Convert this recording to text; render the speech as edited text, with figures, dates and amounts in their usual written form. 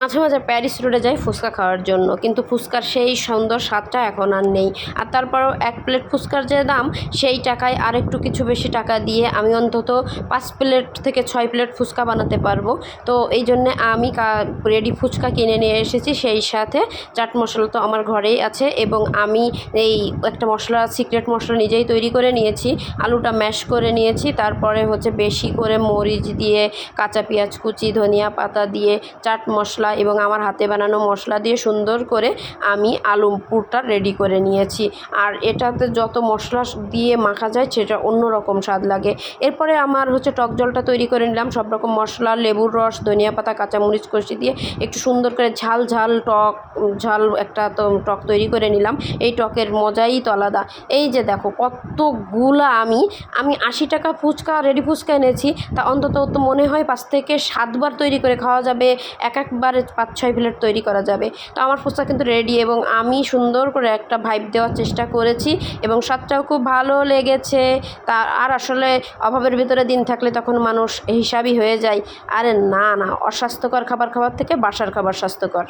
মাঝে মাঝে প্যারিস রোডে যাই ফুচকা খাওয়ার জন্য, কিন্তু ফুচকার সেই সুন্দর স্বাদটা এখন আর নেই। আর তারপরেও এক প্লেট ফুচকার যে দাম, সেই টাকায় আর একটু কিছু বেশি টাকা দিয়ে আমি অন্তত 5 প্লেট থেকে 6 প্লেট ফুচকা বানাতে পারবো। তো এই জন্যে আমি রেডি ফুচকা কিনে নিয়ে এসেছি, সেই সাথে চাট মশলা তো আমার ঘরেই আছে, এবং আমি এই একটা মশলা, সিক্রেট মশলা নিজেই তৈরি করে নিয়েছি। আলুটা ম্যাশ করে নিয়েছি, তারপরে বেশি করে মরিচ দিয়ে, কাঁচা পেঁয়াজ কুচি, ধনিয়া পাতা দিয়ে, চাট মশলা এবং আমার হাতে বানানো মশলা দিয়ে সুন্দর করে আমি আলু পুরটা রেডি করে নিয়েছি। আর এটাতে যত মশলা দিয়ে মাখা যায় সেটা অন্যরকম স্বাদ লাগে। এরপরে আমার টক জলটা তৈরি করে নিলাম, সব রকম মশলা, লেবুর রস, ধনিয়া পাতা, কাঁচামরিচ কষি দিয়ে একটু সুন্দর করে ঝাল ঝাল একটা টক তৈরি করে নিলাম। এই টকের মজাই তো আলাদা। এই যে দেখো কতগুলা আমি 80 টাকা ফুচকা, রেডি ফুচকা এনেছি, তা অন্তত তো মনে হয় 5 থেকে 7 বার তৈরি করে খাওয়া যাবে, একবারে 5-6 প্লেট তৈরি করা যাবে। তো আমার ফুচকা কিন্তু রেডি, এবং আমি সুন্দর করে একটা ভাইব দেওয়ার চেষ্টা করেছি, এবং স্বাদটাও খুব ভালো লেগেছে। আর আসলে অভাবের ভিতরে দিন থাকলে তখন মানুষ হিসাবই হয়ে যায়। আরে না, অস্বাস্থ্যকর খাবার খাওয়ার থেকে বাসার খাবার স্বাস্থ্যকর।